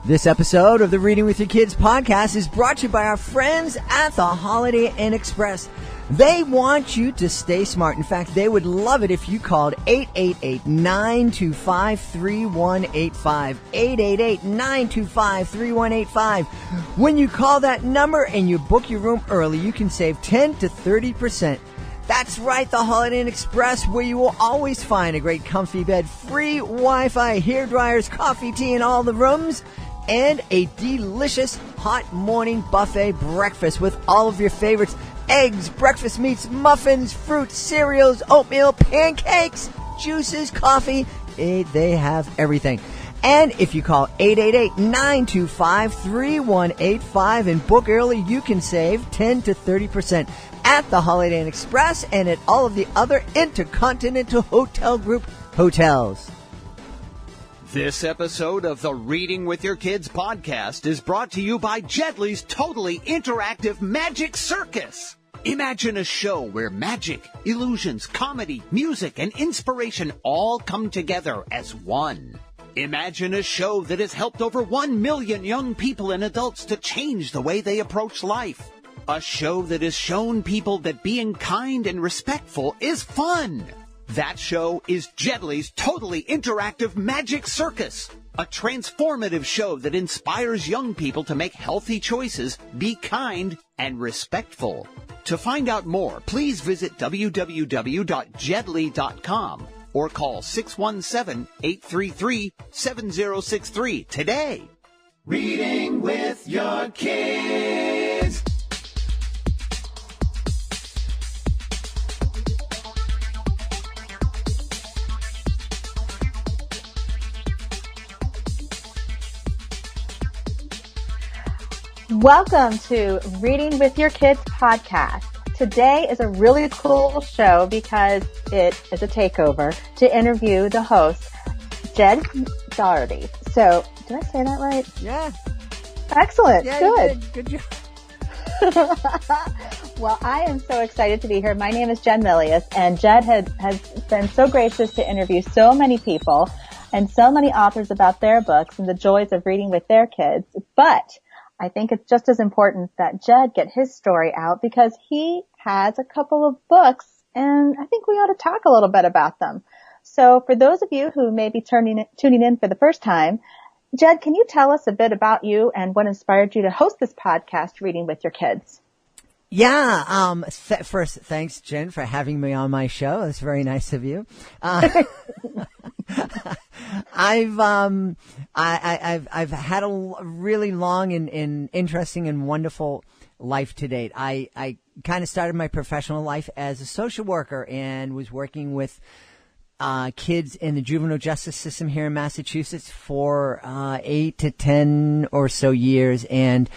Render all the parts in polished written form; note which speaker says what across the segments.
Speaker 1: This episode of the Reading with Your Kids podcast is brought to you by our friends at the Holiday Inn Express. They want you to stay smart. In fact, they would love it if you called 888-925-3185. 888-925-3185. When you call that number and you book your room early, you can save 10 to 30%. That's right, the Holiday Inn Express, where you will always find a great comfy bed, free Wi-Fi, hair dryers, coffee, tea in all the rooms, and a delicious hot morning buffet breakfast with all of your favorites: eggs, breakfast meats, muffins, fruit, cereals, oatmeal, pancakes, juices, coffee. They have everything. And if you call 888-925-3185 and book early, you can save 10 to 30% at the Holiday Inn Express and at all of the other Intercontinental Hotel Group hotels.
Speaker 2: This episode of the Reading with Your Kids podcast is brought to you by Jedlie's totally interactive Magic Circus. Imagine a show where magic, illusions, comedy, music, and inspiration all come together as one. Imagine a show that has helped over 1 million young people and adults to change the way they approach life. A show that has shown people that being kind and respectful is fun. That show is Jedlie's totally interactive Magic Circus, a transformative show that inspires young people to make healthy choices, be kind, and respectful. To find out more, please visit www.jedlie.com or call 617-833-7063 today. Reading with Your Kids.
Speaker 3: Welcome to Reading with Your Kids podcast. Today is a really cool show because it is a takeover to interview the host, Jedlie. So, did I say that right?
Speaker 1: Yeah.
Speaker 3: Excellent.
Speaker 1: Yeah,
Speaker 3: good.
Speaker 1: Good job.
Speaker 3: Well, I am so excited to be here. My name is Jen Milius, and Jed has been so gracious to interview so many people and so many authors about their books and the joys of reading with their kids. But I think it's just as important that Jed get his story out because he has a couple of books, and I think we ought to talk a little bit about them. So for those of you who may be tuning in for the first time, Jed, can you tell us a bit about you and what inspired you to host this podcast, Reading with Your Kids?
Speaker 1: Yeah. First, thanks, Jen, for having me on my show. That's very nice of you. I've had a really long and interesting and wonderful life to date. I kind of started my professional life as a social worker and was working with kids in the juvenile justice system here in Massachusetts for 8 to 10 or so years, and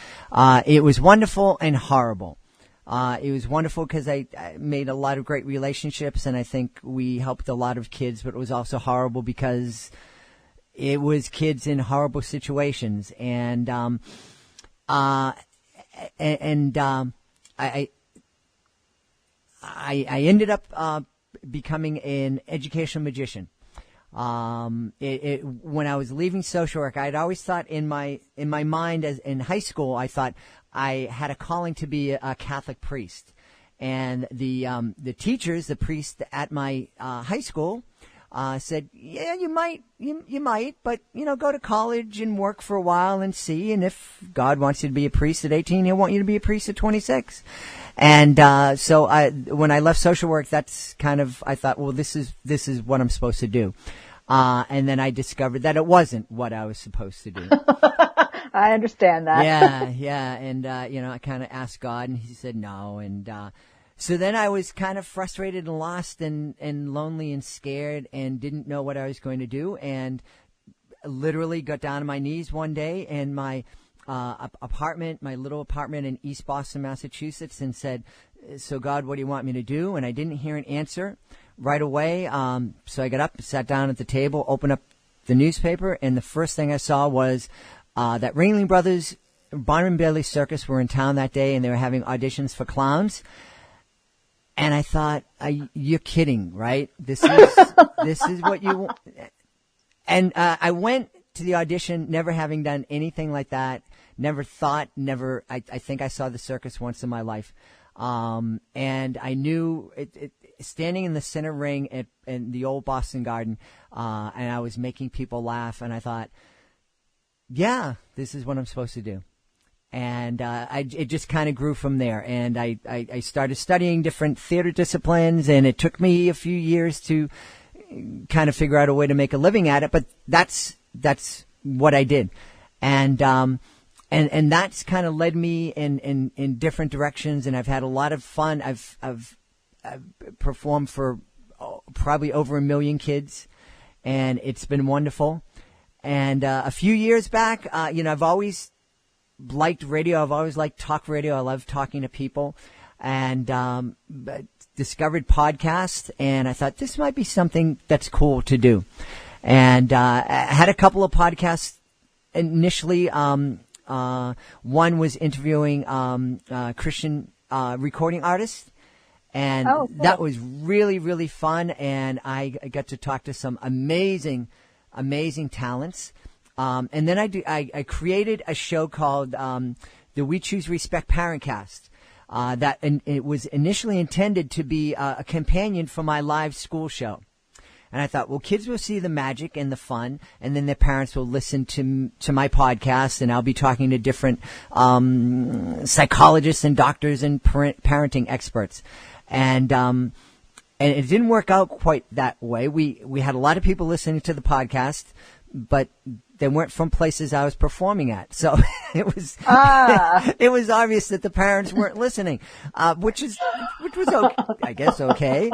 Speaker 1: it was wonderful and horrible. It was wonderful because I made a lot of great relationships, and I think we helped a lot of kids, but it was also horrible because it was kids in horrible situations. And I ended up becoming an educational magician. When I was leaving social work, I'd always thought in my mind, as in high school, I thought I had a calling to be a Catholic priest. And the teachers, the priest at my high school, said, yeah, you might, but, go to college and work for a while and see. And if God wants you to be a priest at 18, he'll want you to be a priest at 26. And so when I left social work, that's kind of, I thought, well, this is what I'm supposed to do. And then I discovered that it wasn't what I was supposed to do.
Speaker 3: I understand that.
Speaker 1: Yeah. And, I kind of asked God, and he said no. And so then I was kind of frustrated and lost and lonely and scared and didn't know what I was going to do, and literally got down on my knees one day in my my little apartment in East Boston, Massachusetts, and said, so God, what do you want me to do? And I didn't hear an answer right away. So I got up, sat down at the table, opened up the newspaper, and the first thing I saw was that Ringling Brothers Barnum and Bailey Circus were in town that day, and they were having auditions for clowns. And I thought, you're kidding, right? This is what you want. And I went to the audition, never having done anything like that. I think I saw the circus once in my life. And I knew standing in the center ring in the old Boston Garden, and I was making people laugh, and I thought, yeah, this is what I'm supposed to do. And it just kind of grew from there. And I started studying different theater disciplines, and it took me a few years to kind of figure out a way to make a living at it. But that's what I did. And that's kind of led me in different directions, and I've had a lot of fun. I've performed for probably over 1 million kids, and it's been wonderful. And a few years back, I've always liked radio. I've always liked talk radio. I love talking to people, and discovered podcasts, and I thought this might be something that's cool to do. And I had a couple of podcasts initially. One was interviewing Christian recording artists, and
Speaker 3: cool.
Speaker 1: That was really, really fun. And I got to talk to some amazing talents. And then I created a show called the We Choose Respect Parentcast. It was initially intended to be a companion for my live school show. And I thought, well, kids will see the magic and the fun, and then their parents will listen to my podcast, and I'll be talking to different psychologists and doctors and parenting experts. And it didn't work out quite that way. We had a lot of people listening to the podcast, but they weren't from places I was performing at. So it was it was obvious that the parents weren't listening, which was okay, I guess okay.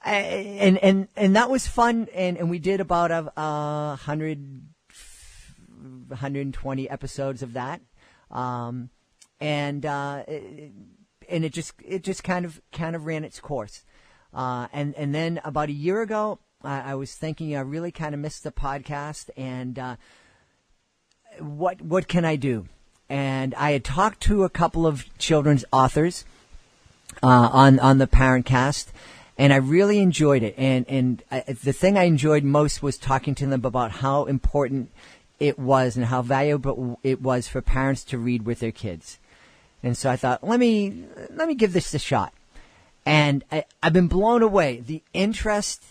Speaker 1: And that was fun, and we did about 120 episodes of that, and it just kind of ran its course, and then about a year ago, I was thinking I really kind of missed the podcast, and what can I do? And I had talked to a couple of children's authors on the Parentcast. And I really enjoyed it. And the thing I enjoyed most was talking to them about how important it was and how valuable it was for parents to read with their kids. And so I thought, let me give this a shot. And I've been blown away. The interest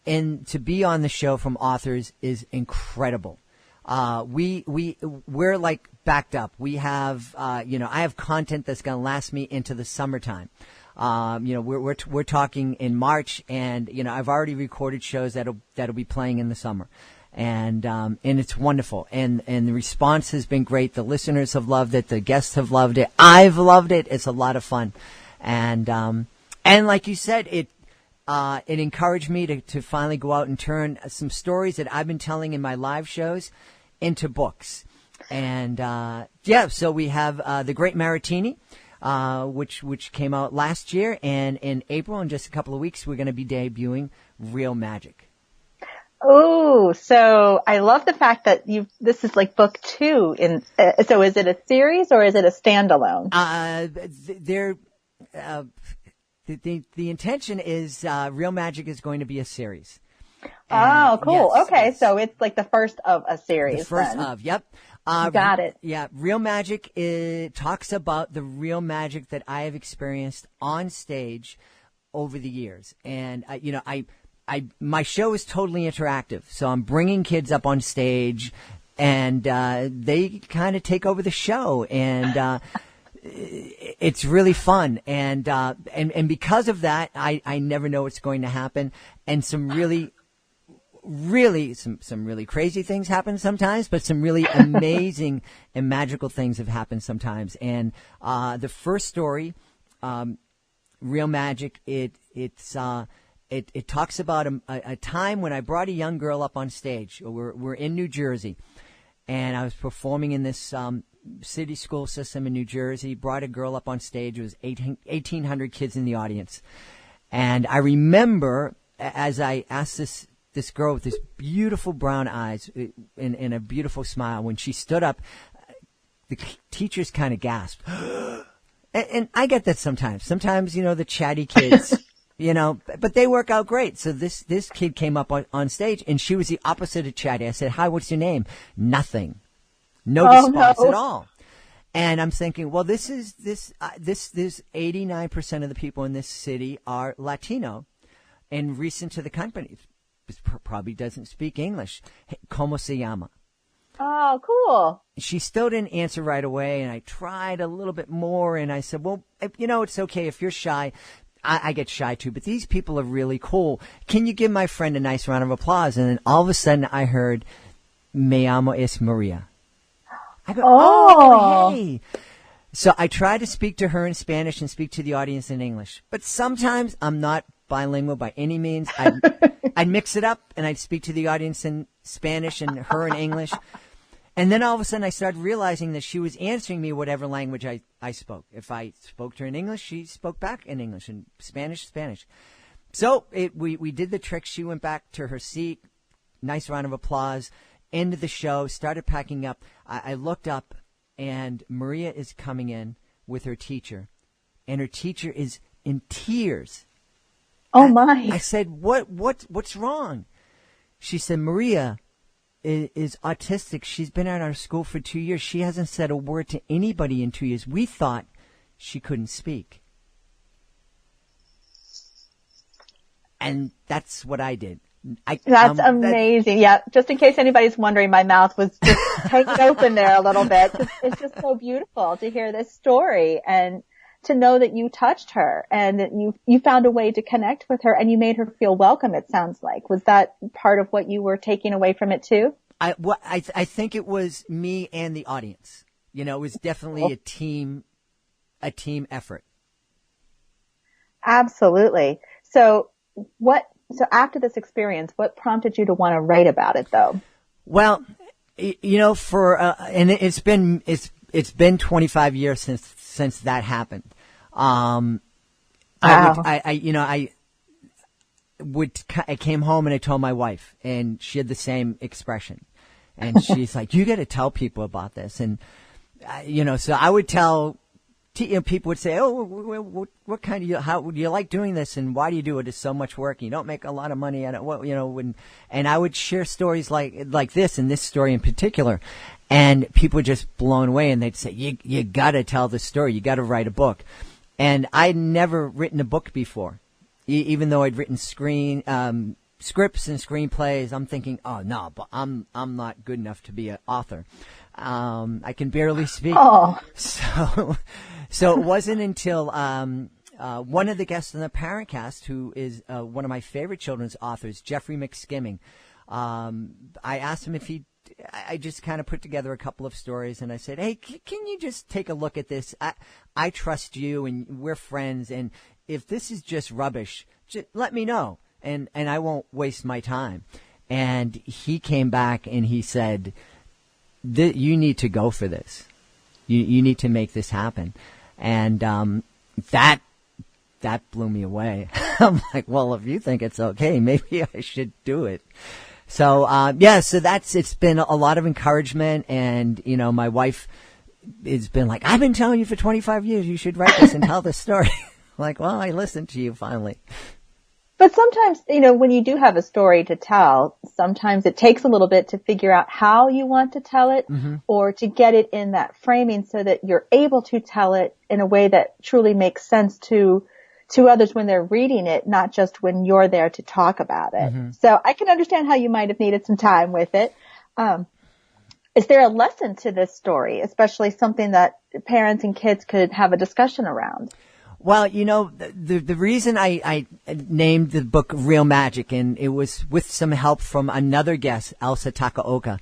Speaker 1: to be on the show from authors is incredible. We're like backed up. We have, I have content that's going to last me into the summertime. We're talking in March, and I've already recorded shows that'll be playing in the summer, and it's wonderful, and the response has been great. The listeners have loved it, the guests have loved it, I've loved it. It's a lot of fun, and like you said, it encouraged me to finally go out and turn some stories that I've been telling in my live shows into books, and so we have The Great Maritini. Which came out last year, and in April, in just a couple of weeks, we're going to be debuting Real Magic.
Speaker 3: Oh, so I love the fact that this is like book 2 so is it a series or is it a standalone?
Speaker 1: The intention is, Real Magic is going to be a series.
Speaker 3: Oh, cool.
Speaker 1: Yes,
Speaker 3: okay.
Speaker 1: yes.
Speaker 3: So it's like the first of a series.
Speaker 1: The first
Speaker 3: then.
Speaker 1: of, yep.
Speaker 3: Got it.
Speaker 1: Yeah, Real Magic talks about the real magic that I have experienced on stage over the years, and my show is totally interactive. So I'm bringing kids up on stage, and they kind of take over the show, and it's really fun. And because of that, I never know what's going to happen, and some really crazy things happen sometimes, but some really amazing and magical things have happened sometimes. And the first story, Real Magic, it talks about a time when I brought a young girl up on stage. We're in New Jersey, and I was performing in this city school system in New Jersey. Brought a girl up on stage. It was 1,800 kids in the audience, and I remember as I asked this girl with this beautiful brown eyes and a beautiful smile, when she stood up, the teachers kind of gasped. And I get that sometimes. Sometimes, the chatty kids, but they work out great. So this kid came up on stage, and she was the opposite of chatty. I said, "Hi, what's your name?" Nothing. No response at all. And I'm thinking, well, this 89% of the people in this city are Latino and recent to the company. Probably doesn't speak English. ¿Cómo se llama?
Speaker 3: Oh, cool.
Speaker 1: She still didn't answer right away, and I tried a little bit more, and I said, well, it's okay if you're shy. I get shy too, but these people are really cool. Can you give my friend a nice round of applause? And then all of a sudden I heard, Me llamo es Maria. I go, oh, hey. So I try to speak to her in Spanish and speak to the audience in English, but sometimes I'm not bilingual by any means. I'd mix it up, and I'd speak to the audience in Spanish and her in English. And then all of a sudden I started realizing that she was answering me whatever language I spoke. If I spoke to her in English, she spoke back in English, and Spanish. So we did the trick. She went back to her seat. Nice round of applause. End of the show. Started packing up. I looked up, and Maria is coming in with her teacher. And her teacher is in tears.
Speaker 3: Oh, my.
Speaker 1: I said, what's wrong? She said, Maria is autistic. She's been at our school for 2 years. She hasn't said a word to anybody in 2 years. We thought she couldn't speak. And that's what I did.
Speaker 3: That's amazing. Yeah, just in case anybody's wondering, my mouth was just hanging open there a little bit. It's just so beautiful to hear this story and to know that you touched her and that you found a way to connect with her and you made her feel welcome, it sounds like. Was that part of what you were taking away from it too?
Speaker 1: I think it was me and the audience. It was definitely a team effort.
Speaker 3: Absolutely. So after this experience, what prompted you to want to write about it though?
Speaker 1: Well, and it's been 25 years since that happened.
Speaker 3: Wow.
Speaker 1: I came home and I told my wife, and she had the same expression, and she's like, "You got to tell people about this." And so I would tell. People would say, "Oh, what kind of how do you like doing this, and why do you do it? It's so much work. And you don't make a lot of money at it." And I would share stories like this, and this story in particular, and people were just blown away, and they'd say, "You got to tell the story. You got to write a book." And I'd never written a book before, even though I'd written scripts and screenplays. I'm thinking, "Oh no, but I'm not good enough to be an author. I can barely speak."
Speaker 3: Oh.
Speaker 1: So it wasn't until one of the guests on the Parent Cast, who is one of my favorite children's authors, Jeffrey McSkimming, I asked him if I just kind of put together a couple of stories, and I said, "Hey, can you just take a look at this? I trust you, and we're friends, and if this is just rubbish, just let me know, and I won't waste my time." And he came back and he said, "You need to go for this. You need to make this happen." And that blew me away. I'm like, well, if you think it's okay, maybe I should do it. So so it's been a lot of encouragement, and my wife has been like, "I've been telling you for 25 years you should write this and tell this story." Like, well, I listened to you finally.
Speaker 3: But sometimes, when you do have a story to tell, sometimes it takes a little bit to figure out how you want to tell it, mm-hmm. or to get it in that framing so that you're able to tell it in a way that truly makes sense to others when they're reading it, not just when you're there to talk about it. Mm-hmm. So I can understand how you might have needed some time with it. Is there a lesson to this story, especially something that parents and kids could have a discussion around?
Speaker 1: Well, the reason I named the book Real Magic, and it was with some help from another guest, Elsa Takaoka.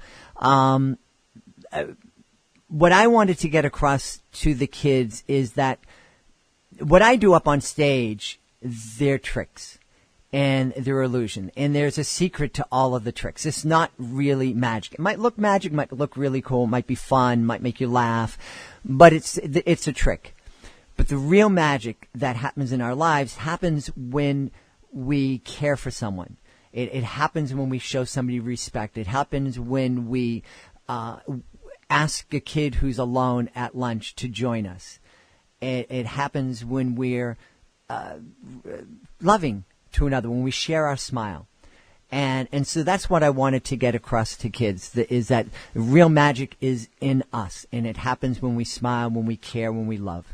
Speaker 1: What I wanted to get across to the kids is that what I do up on stage, they're tricks and they're illusion. And there's a secret to all of the tricks. It's not really magic. It might look magic, might look really cool, might be fun, might make you laugh, but it's a trick. But the real magic that happens in our lives happens when we care for someone. It happens when we show somebody respect. It happens when we ask a kid who's alone at lunch to join us. It happens when we're loving to another, when we share our smile. And so that's what I wanted to get across to kids, is that real magic is in us, and it happens when we smile, when we care, when we love.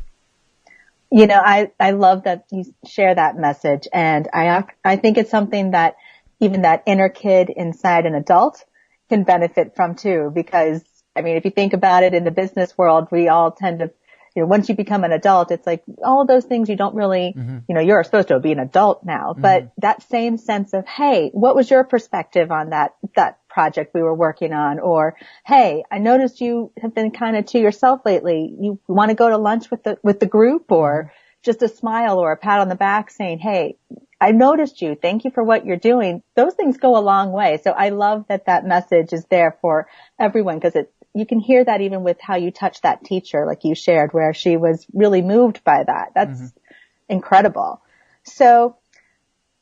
Speaker 3: You know, I love that you share that message, and I think it's something that even that inner kid inside an adult can benefit from too, because I mean, if you think about it, in the business world, we all tend to, you know, once you become an adult, it's like all those things you don't really, you know, you're supposed to be an adult now, but that same sense of, hey, what was your perspective on that project we were working on? Or, hey, I noticed you have been kind of to yourself lately. You want to go to lunch with the group, or just a smile or a pat on the back saying, hey, I noticed you. Thank you for what you're doing. Those things go a long way. So I love that message is there for everyone, because you can hear that even with how you touch that teacher, like you shared, where she was really moved by that. That's incredible. So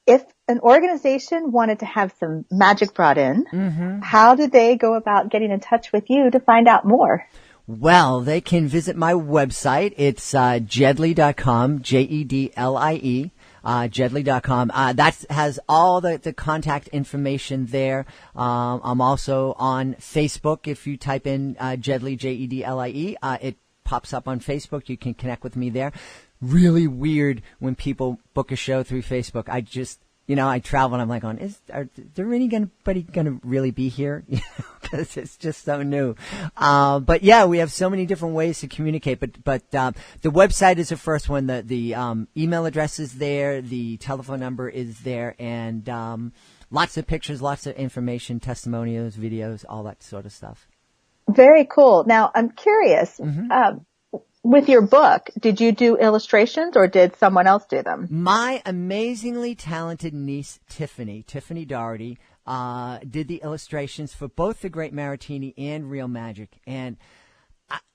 Speaker 3: if an organization wanted to have some magic brought in, how do they go about getting in touch with you to find out more?
Speaker 1: Well, they can visit my website. It's jedlie.com, Jedlie. Jedlie.com. That has all the contact information there. I'm also on Facebook. If you type in Jedlie, Jedlie, it pops up on Facebook. You can connect with me there. Really weird when people book a show through Facebook. I just, you know, I travel and I'm like, are there anybody going to really be here? Because it's just so new. But yeah, we have so many different ways to communicate. But the website is the first one. The email address is there. The telephone number is there, and lots of pictures, lots of information, testimonials, videos, all that sort of stuff.
Speaker 3: Very cool. Now, I'm curious. With your book, did you do illustrations, or did someone else do them?
Speaker 1: My amazingly talented niece, Tiffany Doherty, did the illustrations for both The Great Maratini and Real Magic. And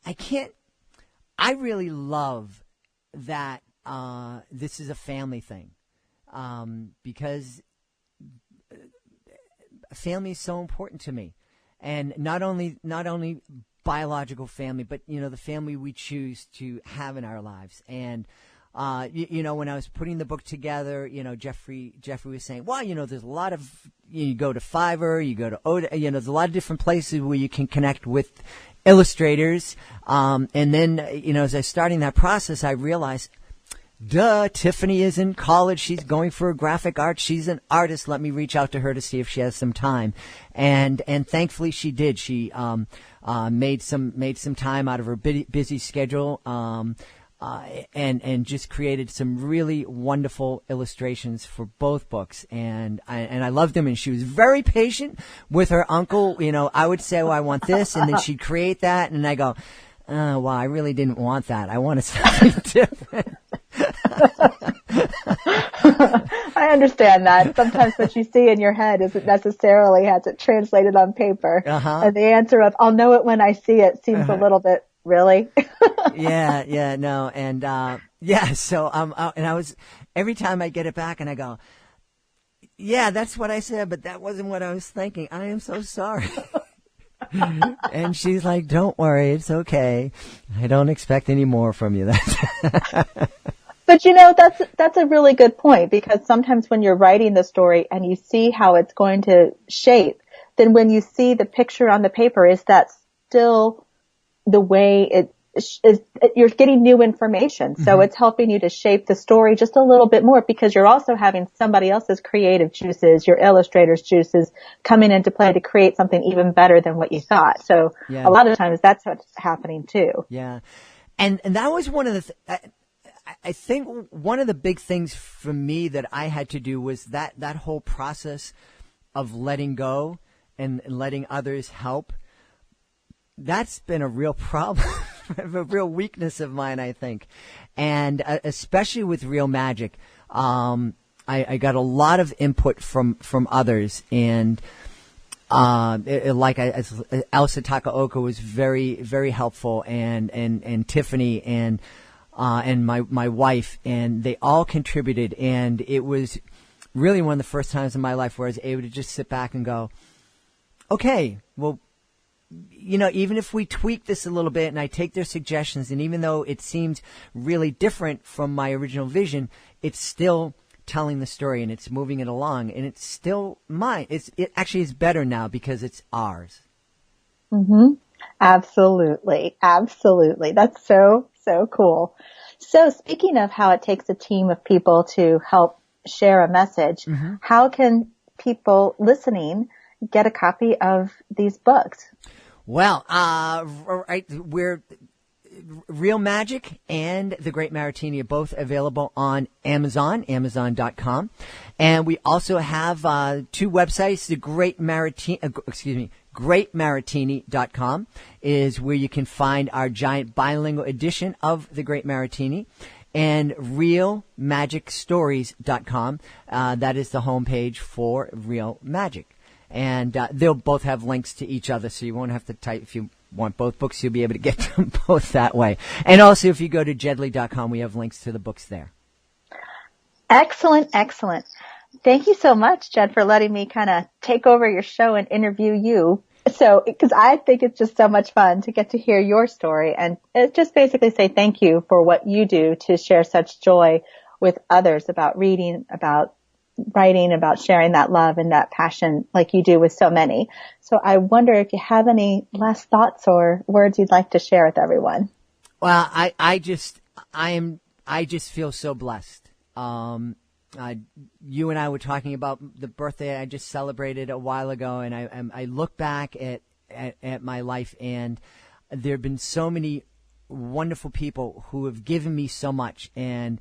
Speaker 1: I really love that this is a family thing, because family is so important to me. And not only biological family, but, you know, the family we choose to have in our lives. And, you know, when I was putting the book together, you know, Jeffrey was saying, well, you know, there's a lot of, you go to Fiverr, you go to Oda, you know, there's a lot of different places where you can connect with illustrators. And then, you know, as I was starting that process, I realized, Tiffany is in college. She's going for graphic art. She's an artist. Let me reach out to her to see if she has some time. And thankfully she did. She, made some time out of her busy schedule, and just created some really wonderful illustrations for both books. And I loved them. And she was very patient with her uncle. You know, I would say, well, I want this. And then she'd create that. And I go, well, I really didn't want that. I wanted something different.
Speaker 3: I understand that. Sometimes what you see in your head isn't necessarily has it translated on paper. And the answer of, I'll know it when I see it seems a little bit, really?
Speaker 1: Yeah, no. And, so, and I was, every time I get it back and I go, yeah, that's what I said, but that wasn't what I was thinking. I am so sorry. And she's like, don't worry, it's okay. I don't expect any more from you.
Speaker 3: But you know, that's a really good point, because sometimes when you're writing the story and you see how it's going to shape, then when you see the picture on the paper, is that still the way it is? You're getting new information. So it's helping you to shape the story just a little bit more, because you're also having somebody else's creative juices, your illustrator's juices coming into play to create something even better than what you thought. So a lot of times that's what's happening too.
Speaker 1: Yeah. And that was one of the I think one of the big things for me that I had to do was that whole process of letting go and letting others help. That's been a real problem, a real weakness of mine, I think. And especially with Real Magic, I got a lot of input from others. And Elsa Takaoka was very, very helpful, and Tiffany and my wife, and they all contributed. And it was really one of the first times in my life where I was able to just sit back and go, okay, well, even if we tweak this a little bit and I take their suggestions, and even though it seems really different from my original vision, it's still telling the story and it's moving it along, and it's still mine. It actually is better now because it's ours.
Speaker 3: Mm-hmm. Absolutely. Absolutely. That's so cool. So speaking of how it takes a team of people to help share a message, how can people listening get a copy of these books?
Speaker 1: Well, we're Real Magic and The Great Maratini are both available on Amazon, Amazon.com. And we also have two websites. The Great Maratini, GreatMaratini.com is where you can find our giant bilingual edition of The Great Maratini. And RealMagicStories.com. That is the homepage for Real Magic. And they'll both have links to each other, so you won't have to type. If you want both books, you'll be able to get them both that way. And also, if you go to Jedlie.com, we have links to the books there.
Speaker 3: Excellent, excellent. Thank you so much, Jed, for letting me kind of take over your show and interview you. So, because I think it's just so much fun to get to hear your story and just basically say thank you for what you do to share such joy with others about reading, about writing, about sharing that love and that passion like you do with so many. So I wonder if you have any last thoughts or words you'd like to share with everyone.
Speaker 1: Well, I just feel so blessed. You and I were talking about the birthday I just celebrated a while ago, and I look back at my life, and there have been so many wonderful people who have given me so much, and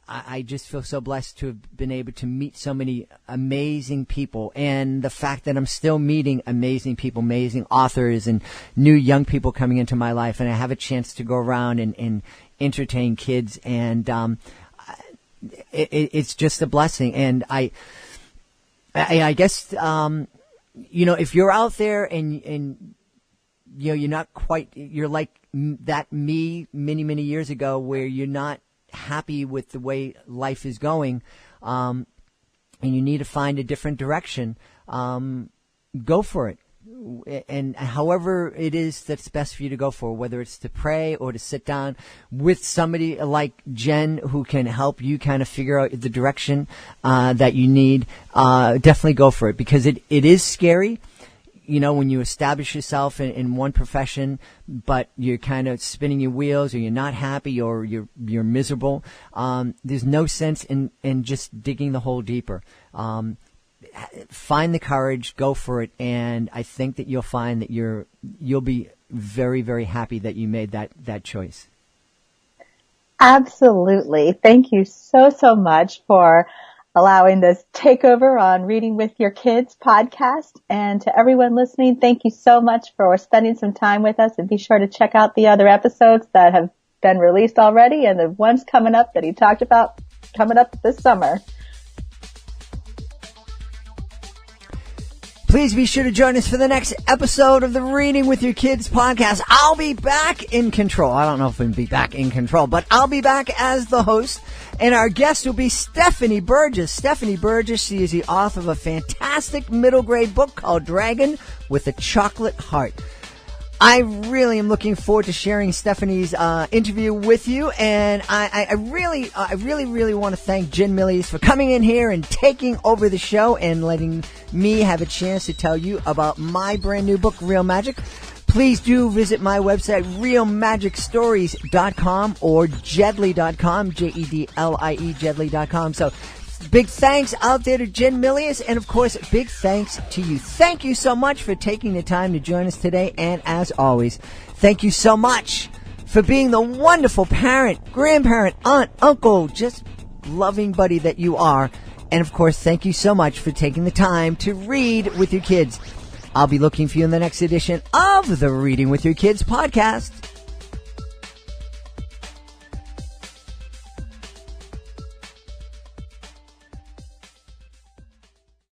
Speaker 1: I just feel so blessed to have been able to meet so many amazing people, and the fact that I'm still meeting amazing people, amazing authors, and new young people coming into my life, and I have a chance to go around and entertain kids, and it's just a blessing. And I guess if you're out there and you're not quite, you're like that me many years ago, where you're not happy with the way life is going, and you need to find a different direction, go for it. And however it is that's best for you to go for, whether it's to pray or to sit down with somebody like Jen who can help you kind of figure out the direction that you need, definitely go for it, because it is scary. When you establish yourself in one profession, but you're kind of spinning your wheels, or you're not happy, or you're miserable, there's no sense in just digging the hole deeper. Find the courage, go for it, and I think that you'll find that you'll be very, very happy that you made that choice.
Speaker 3: Absolutely. Thank you so much for allowing this takeover on Reading with Your Kids podcast. And to everyone listening, thank you so much for spending some time with us, and be sure to check out the other episodes that have been released already and the ones coming up that he talked about coming up this summer.
Speaker 1: Please be sure to join us for the next episode of the Reading with Your Kids podcast. I'll be back in control. I don't know if we'll be back in control, but I'll be back as the host. And our guest will be Stephanie Burgess. Stephanie Burgess, she is the author of a fantastic middle grade book called Dragon with a Chocolate Heart. I really am looking forward to sharing Stephanie's interview with you, and I really want to thank Jen Milius for coming in here and taking over the show and letting me have a chance to tell you about my brand new book, Real Magic. Please do visit my website, realmagicstories.com or jedlie.com, Jedlie, jedlie.com. So big thanks out there to Jen Milius, and of course, big thanks to you. Thank you so much for taking the time to join us today, and as always, thank you so much for being the wonderful parent, grandparent, aunt, uncle, just loving buddy that you are. And of course, thank you so much for taking the time to read with your kids. I'll be looking for you in the next edition of the Reading with Your Kids podcast.